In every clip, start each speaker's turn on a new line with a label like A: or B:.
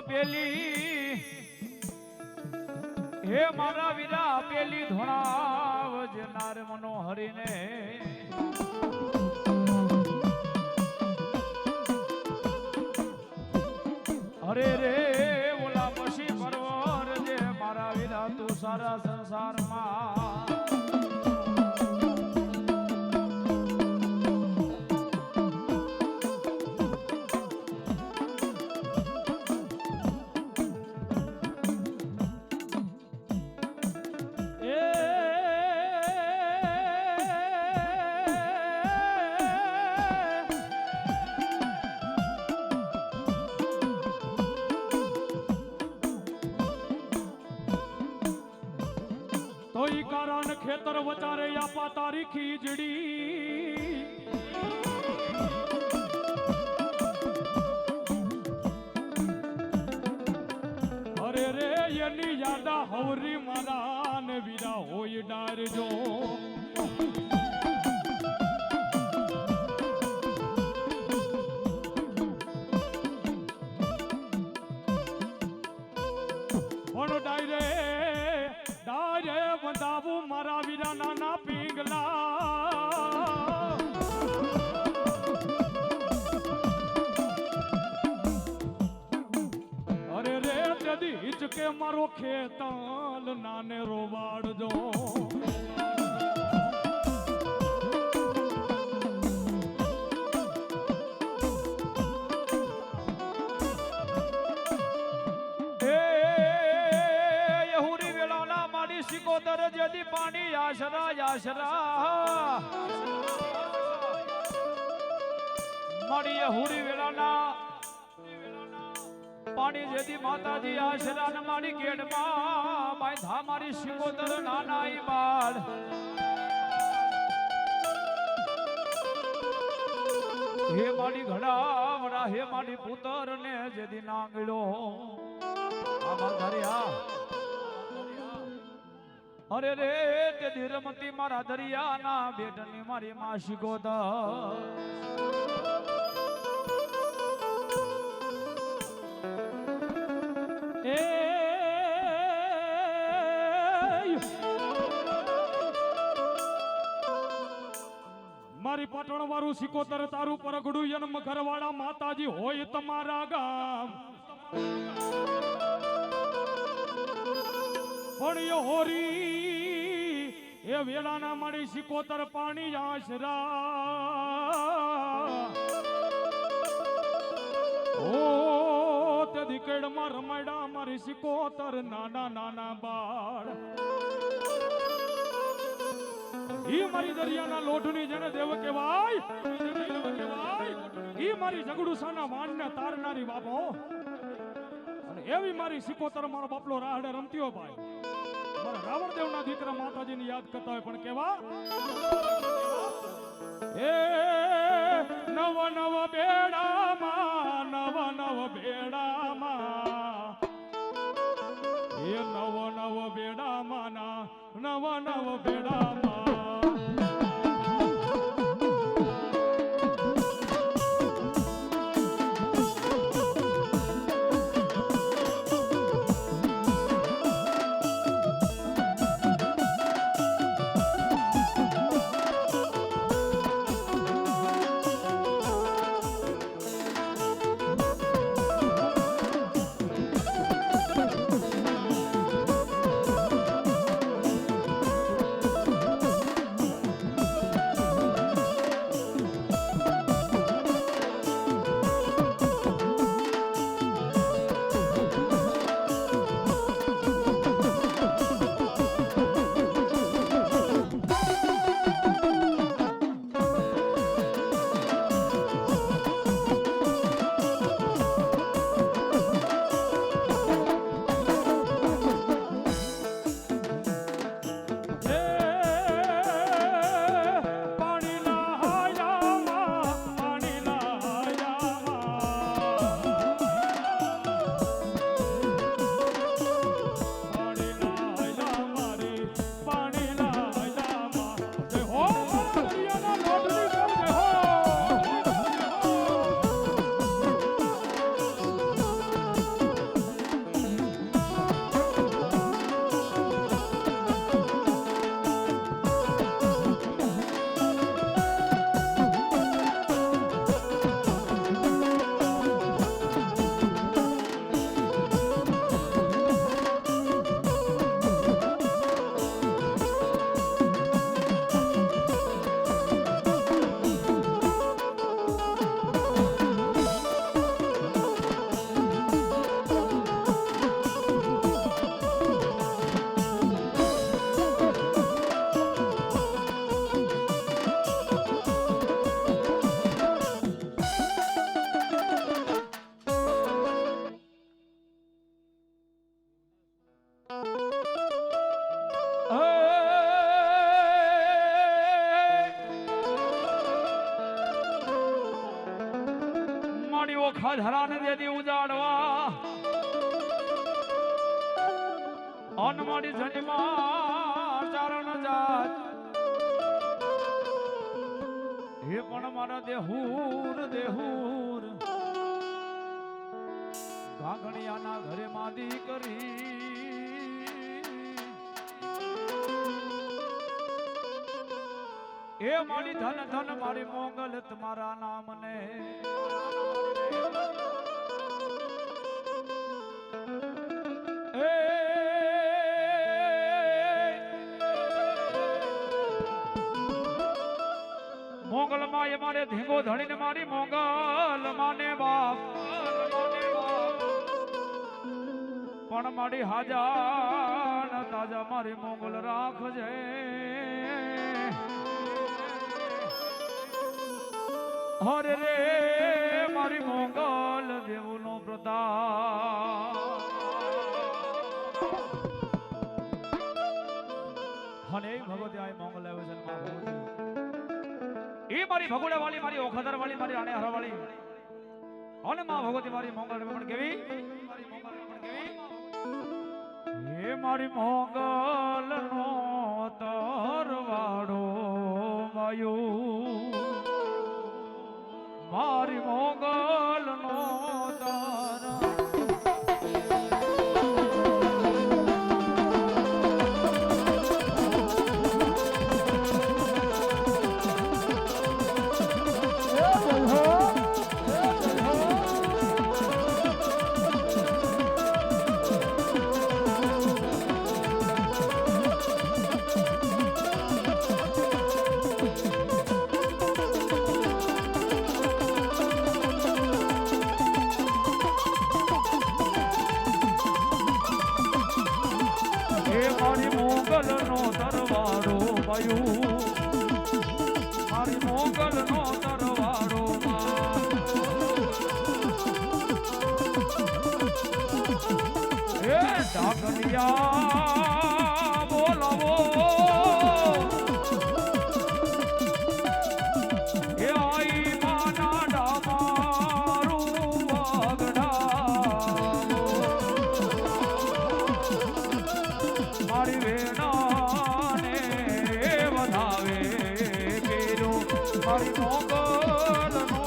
A: પેલી હે મારા વીરા પેલી ધોણાવ જનાર મનોહરીને અરે રે ઓલા પછી પરવર જે મારા વીરા તું સારા સંસારમાં ખેતર વચારે આપા તારી ખીજડી અરે રે એની યાદા હવરી મારા ને વીરા હોય ડારજો પણ ડાયરે બંધાવું મારા વીરા નાના પીંગલા અરે રે જદી હિચકે મારો ખેતલ નાને રોવાડજો સિકોતર જદી પાણી આશરા આશરા મારી હુરી વેળાના પાણી જેદી માતાજી આશરા ને મારી કેડમાં બાંધા મારી સિકોતર નાના ઈ બાળ હે મારી ઘડાવડા હે મારી પુત્ર ને જેદી નાંગડો આમાં ધર્યા અરે રે તે ધીરમતી મારા દરિયાના બેટની મારી માસી ગોદા એ મારી પાટણ વાળું સિકોતર તારું પરગડું જન્મ ઘરવાળા માતાજી હોય તમારા ગામ પણ હોરી એ વેળાના મારી સિકોતર પાણી આશરા ઓ તે દીકડમાં રમાડા મારી સિકોતર નાના નાના બાળ ઈ મારી દરિયાના લોઢની જેને દેવ કહેવાય ઈ મારી જગડુસાના વાણને તારનારી બાપો અને એવી મારી સિકોતર મારો બાપલો રાહડે રમતીઓ ભાઈ રાવણ દેવના દીકરા માતાજીને યાદ કરતા હોય પણ કેવા એ નવ નવ બેડામાં એ નવ નવ બેડામાં ના નવ નવ બેડામાં આખા ધરાને દેદી ઉજાડવા અનમાડી જન્મા ચારણ જાત હે પણ મારા દેહૂર દેહૂર ગાગણિયાના ઘરે માં દીકરી એ મારી ધન ધન મારી મોગલ તમારા નામને મોગલ માં એ મારે ધીંગો ધણીને મારી મોગલ માને બાપ પણ મારી હાજા તાજા મારી મોગલ રાખજે હરે રે મારી મોગલ દેવનો પ્રતાપ હને ભગવતી આય મોગલ આવે છે માં ભગવતી એ મારી ભગોડા વાળી મારી ઓખદર વાળી મારી આણે હરા વાળી અને માં ભગવતી મારી મોગલ પણ કેવી મારી મોગલ પણ કેવી એ મારી મોગલ નો તરવાડો માયો મારી મોગલ નો મારી મોગલ નો તરવાડો માયું મારી મોગલ નો તરવાડો એ ડાકરિયા બોલાવો એ આઈ માના ડામારું વાગડા મારી વેણાને વધાવે પેલું મારી મોગલ નો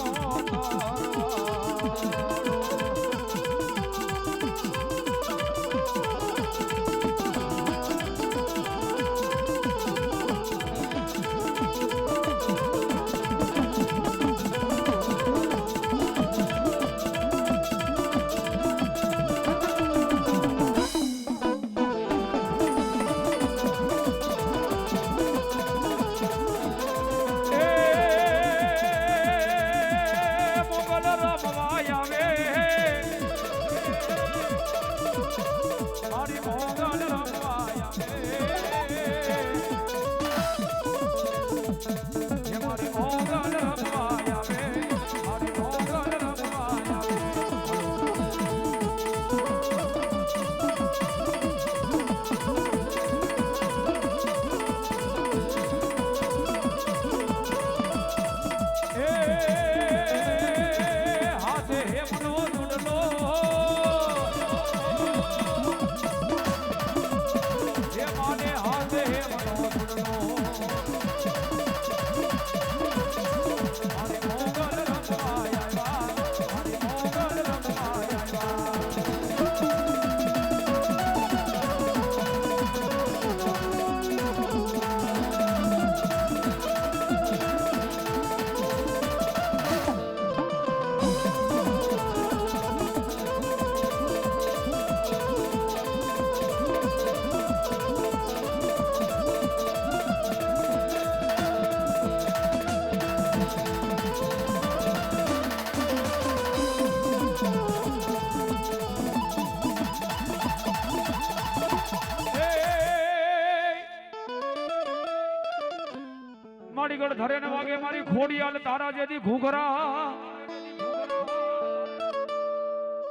A: માડીગઢ ધરે ને વાગે મારી ખોડિયાલ તારા જેથી ઘૂઘરા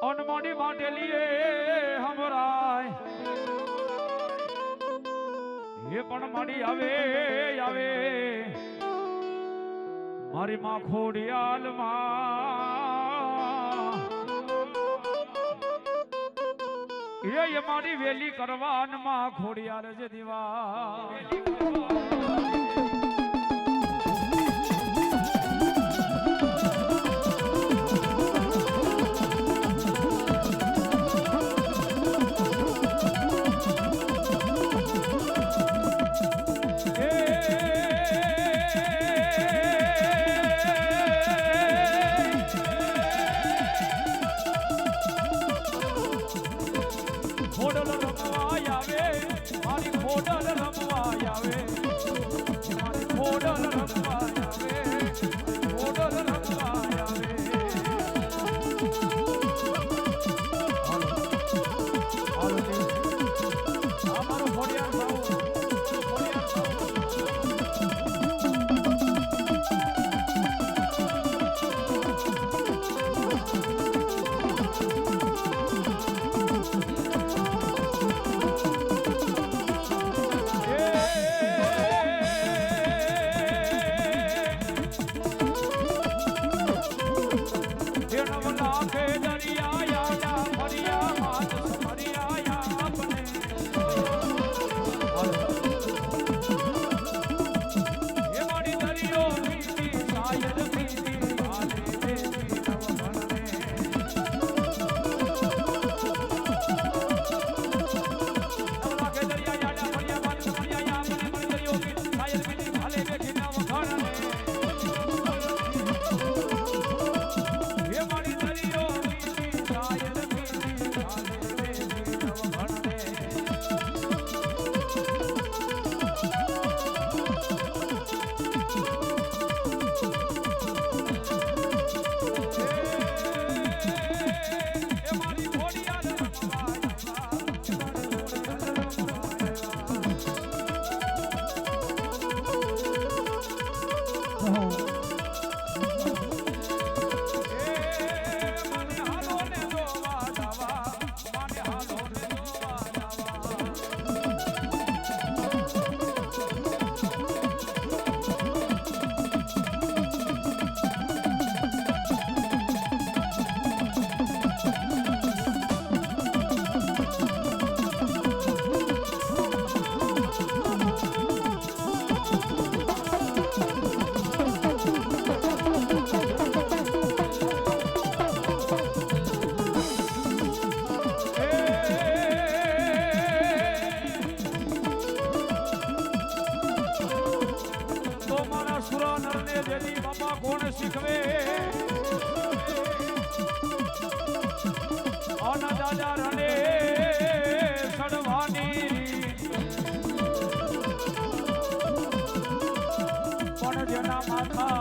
A: અનમાડી માટેલીએ હમરાય એ પણ માડી આવે આવે મારી માં ખોડિયાલ માં એ મારી વેલી કરવાનમાં ખોડિયાર જ દીવા કોણ શીખવે આના દાદા રણે સડવાની પણ જેના માથા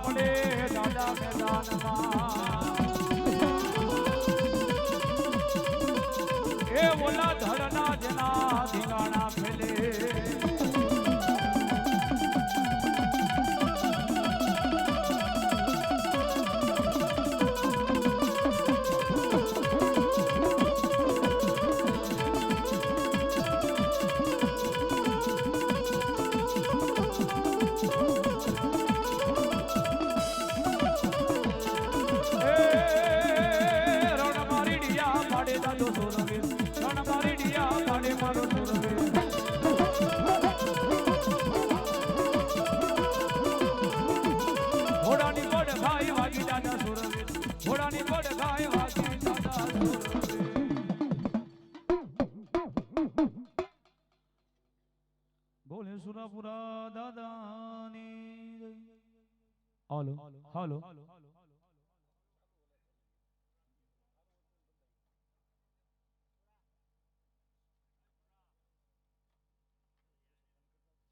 A: પડે દાદા મેદાનમાં એ ઓલા ધરના જેના ધીંગાણા ફેલે બોલે સુરાપુરા દાદાની. હાલો હાલો